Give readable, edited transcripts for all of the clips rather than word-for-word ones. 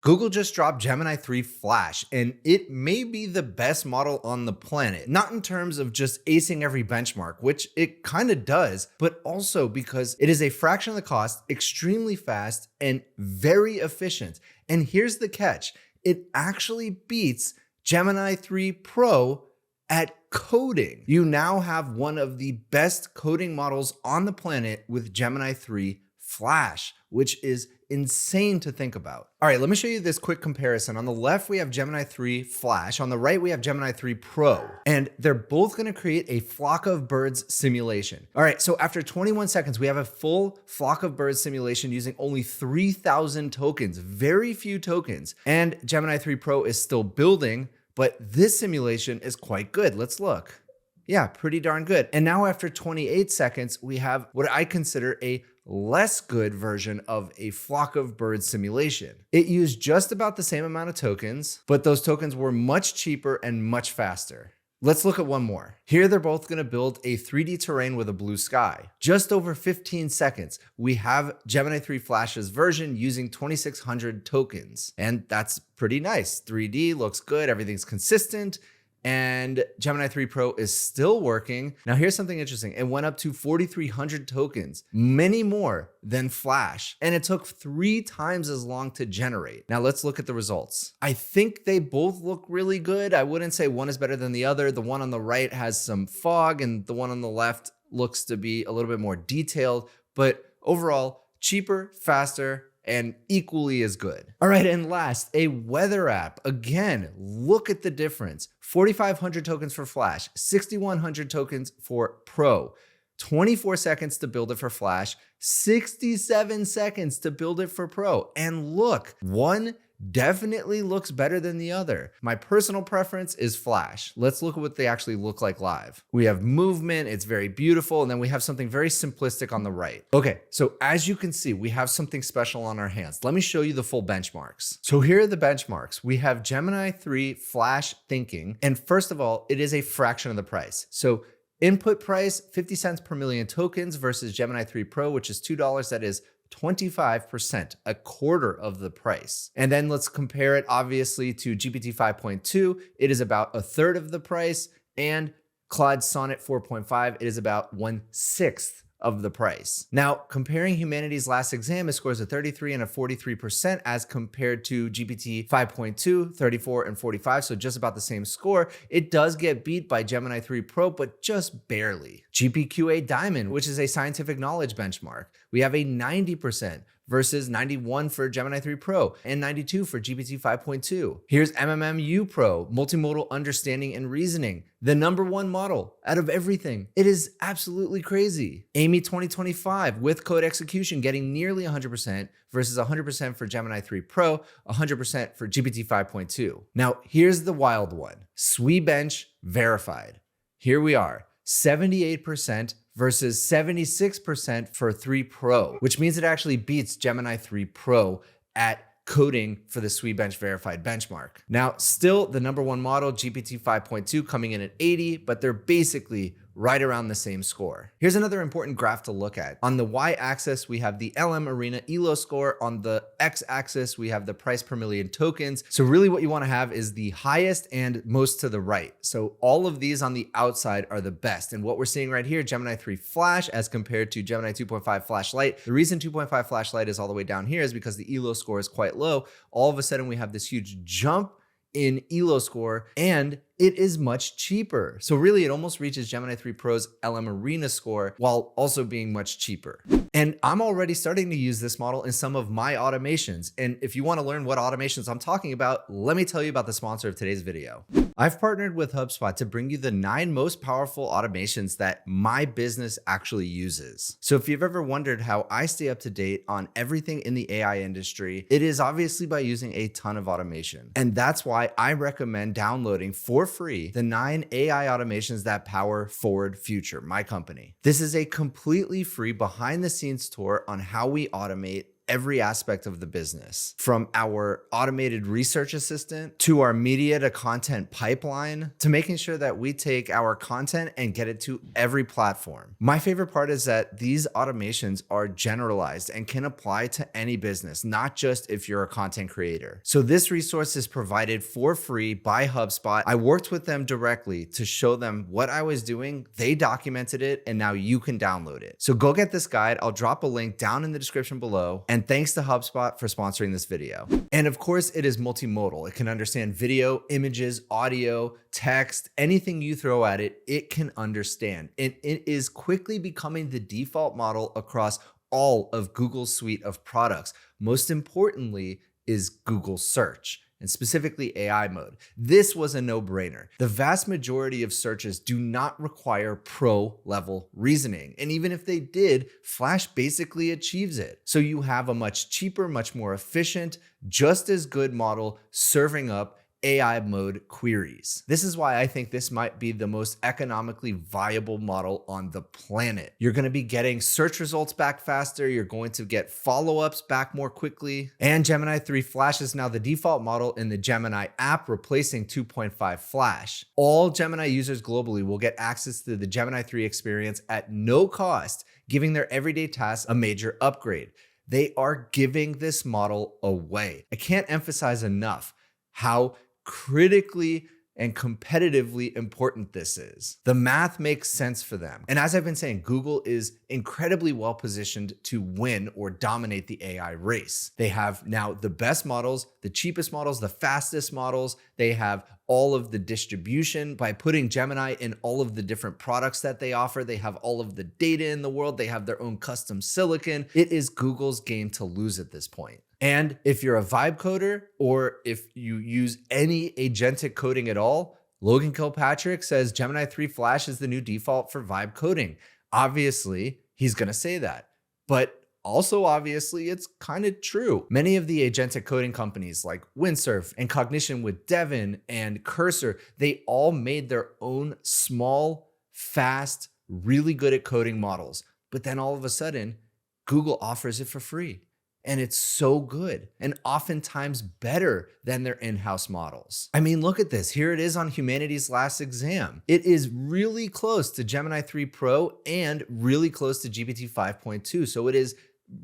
Google just dropped Gemini 3 Flash, and it may be the best model on the planet. Not in terms of just acing every benchmark, which it kind of does, but also because it is a fraction of the cost, extremely fast, and very efficient. And here's the catch. It actually beats Gemini 3 Pro at coding. You now have one of the best coding models on the planet with Gemini 3 Flash, which is insane to think about. All right, let me show you this quick comparison. On the left, we have Gemini 3 Flash. On the right, we have Gemini 3 Pro. And they're both gonna create a flock of birds simulation. All right, so after 21 seconds, we have a full flock of birds simulation using only 3,000 tokens, very few tokens. And Gemini 3 Pro is still building, but this simulation is quite good. Let's look. Yeah, pretty darn good. And now after 28 seconds, we have what I consider a less good version of a flock of birds simulation. It used just about the same amount of tokens, but those tokens were much cheaper and much faster. Let's look at one more. Here they're both gonna build a 3D terrain with a blue sky. Just over 15 seconds, we have Gemini 3 Flash's version using 2,600 tokens. And that's pretty nice. 3D looks good, everything's consistent. And Gemini 3 Pro is still working. Now here's something interesting. It went up to 4,300 tokens, many more than Flash. And it took 3 times as long to generate. Now let's look at the results. I think they both look really good. I wouldn't say one is better than the other. The one on the right has some fog and the one on the left looks to be a little bit more detailed, but overall cheaper, faster, and equally as good. All right, and last, a weather app. Again, look at the difference. 4,500 tokens for Flash, 6,100 tokens for Pro. 24 seconds to build it for Flash, 67 seconds to build it for Pro. And look, one definitely looks better than the other. My personal preference is Flash. Let's look at what they actually look like live. We have movement, it's very beautiful, and then we have something very simplistic on the right. Okay, so as you can see, we have something special on our hands. Let me show you the full benchmarks. So here are the benchmarks. We have Gemini 3 Flash thinking, and first of all, it is a fraction of the price. So input price, 50 cents per million tokens versus Gemini 3 Pro, which is $2. That is 25%, a quarter of the price. And then let's compare it obviously to GPT 5.2. It is about a third of the price, and Claude Sonnet 4.5, it is about 1/6 of the price. Now, comparing humanity's last exam, it scores a 33 and a 43% as compared to GPT 5.2, 34 and 45, so just about the same score. It does get beat by Gemini 3 Pro, but just barely. GPQA Diamond, which is a scientific knowledge benchmark, we have a 90% versus 91 for Gemini 3 Pro and 92 for GPT 5.2. Here's MMMU Pro, Multimodal Understanding and Reasoning, the #1 model out of everything. It is absolutely crazy. Amy 2025 with code execution getting nearly 100% versus 100% for Gemini 3 Pro, 100% for GPT 5.2. Now, here's the wild one. SWE-bench verified. Here we are, 78% versus 76% for 3 Pro, which means it actually beats Gemini 3 Pro at coding for the SWE-bench verified benchmark. Now, still the #1 model, GPT 5.2, coming in at 80, but they're basically right around the same score. Here's another important graph to look at. On the y-axis, we have the LM Arena ELO score. On the x-axis, we have the price per million tokens. So really what you want to have is the highest and most to the right. So all of these on the outside are the best. And what we're seeing right here, Gemini 3 Flash as compared to Gemini 2.5 Flash Lite. The reason 2.5 Flash Lite is all the way down here is because the ELO score is quite low. All of a sudden, we have this huge jump in ELO score, and it is much cheaper. So really it almost reaches Gemini 3 Pro's LM Arena score while also being much cheaper. And I'm already starting to use this model in some of my automations. And if you want to learn what automations I'm talking about, let me tell you about the sponsor of today's video. I've partnered with HubSpot to bring you the 9 most powerful automations that my business actually uses. So if you've ever wondered how I stay up to date on everything in the AI industry, it is obviously by using a ton of automation. And that's why I recommend downloading for free the 9 AI automations that power Forward Future, my company. This is a completely free behind the scenes tour on how we automate every aspect of the business, from our automated research assistant to our media to content pipeline to making sure that we take our content and get it to every platform. My favorite part is that these automations are generalized and can apply to any business, not just if you're a content creator. So this resource is provided for free by HubSpot. I worked with them directly to show them what I was doing. They documented it, and now you can download it. So go get this guide. I'll drop a link down in the description below. And thanks to HubSpot for sponsoring this video. And of course, it is multimodal. It can understand video, images, audio, text, anything you throw at it, it can understand. And it is quickly becoming the default model across all of Google's suite of products. Most importantly is Google Search, and specifically AI mode. This was a no-brainer. The vast majority of searches do not require pro-level reasoning. And even if they did, Flash basically achieves it. So you have a much cheaper, much more efficient, just as good model serving up AI mode queries. This is why I think this might be the most economically viable model on the planet. You're going to be getting search results back faster. You're going to get follow-ups back more quickly. And Gemini 3 Flash is now the default model in the Gemini app, replacing 2.5 Flash. All Gemini users globally will get access to the Gemini 3 experience at no cost, giving their everyday tasks a major upgrade. They are giving this model away. I can't emphasize enough how critically and competitively important this is. The math makes sense for them. And as I've been saying, Google is incredibly well positioned to win or dominate the AI race. They have now the best models, the cheapest models, the fastest models. They have all of the distribution by putting Gemini in all of the different products that they offer. They have all of the data in the world. They have their own custom silicon. It is Google's game to lose at this point. And if you're a vibe coder, or if you use any agentic coding at all, Logan Kilpatrick says Gemini 3 Flash is the new default for vibe coding. Obviously, he's going to say that. But also, obviously, it's kind of true. Many of the agentic coding companies like Windsurf and Cognition with Devin and Cursor, they all made their own small, fast, really good at coding models. But then all of a sudden, Google offers it for free. And it's so good and oftentimes better than their in-house models. I mean, look at this. Here it is on Humanity's Last Exam. It is really close to Gemini 3 Pro and really close to GPT 5.2. So it is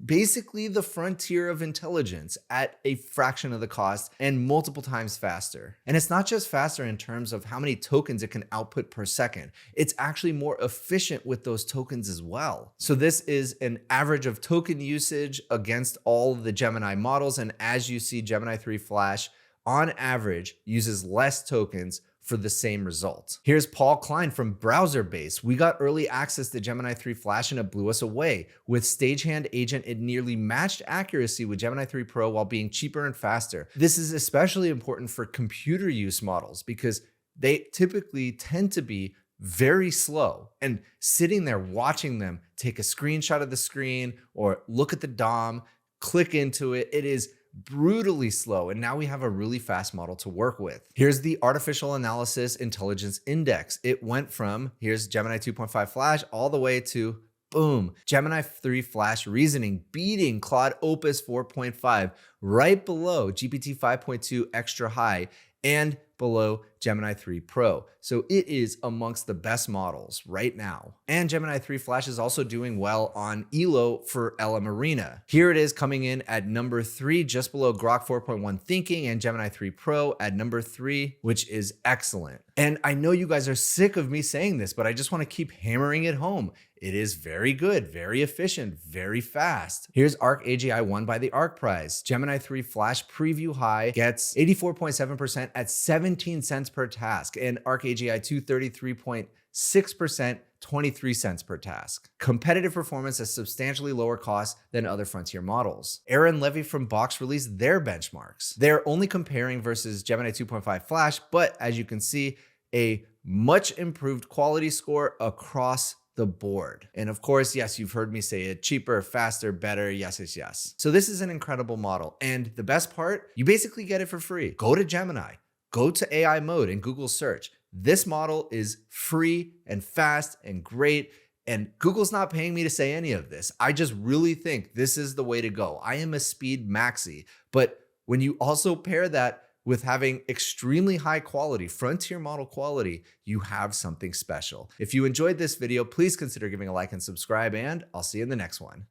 basically the frontier of intelligence at a fraction of the cost and multiple times faster. And it's not just faster in terms of how many tokens it can output per second. It's actually more efficient with those tokens as well. So this is an average of token usage against all of the Gemini models. And as you see, Gemini 3 Flash on average uses less tokens for the same result. Here's Paul Klein from Browser Base. We got early access to Gemini 3 Flash and it blew us away. With Stagehand Agent, it nearly matched accuracy with Gemini 3 Pro while being cheaper and faster. This is especially important for computer use models because they typically tend to be very slow, and sitting there watching them take a screenshot of the screen or look at the DOM, click into it, it is brutally slow. And now we have a really fast model to work with. Here's the Artificial Analysis Intelligence Index. It went from, here's Gemini 2.5 Flash all the way to boom, Gemini 3 Flash reasoning beating Claude Opus 4.5, right below GPT 5.2 extra high and below Gemini 3 Pro. So it is amongst the best models right now. And Gemini 3 Flash is also doing well on ELO for LM Arena. Here it is coming in at number 3, just below Grok 4.1 Thinking and Gemini 3 Pro at number 3, which is excellent. And I know you guys are sick of me saying this, but I just want to keep hammering it home. It is very good, very efficient, very fast. Here's Arc AGI won by the Arc Prize. Gemini 3 Flash preview high gets 84.7% at 17 cents per task, and Arc AGI 233.6%, 23 cents per task. Competitive performance at substantially lower costs than other frontier models. Aaron Levy from Box released their benchmarks. They're only comparing versus Gemini 2.5 Flash, but as you can see, a much improved quality score across the board. And of course, yes, you've heard me say it, cheaper, faster, better, yes, yes, yes. So this is an incredible model. And the best part, you basically get it for free. Go to Gemini, go to AI mode in Google search. This model is free and fast and great. And Google's not paying me to say any of this. I just really think this is the way to go. I am a speed maxi, but when you also pair that with having extremely high quality, frontier model quality, you have something special. If you enjoyed this video, please consider giving a like and subscribe, and I'll see you in the next one.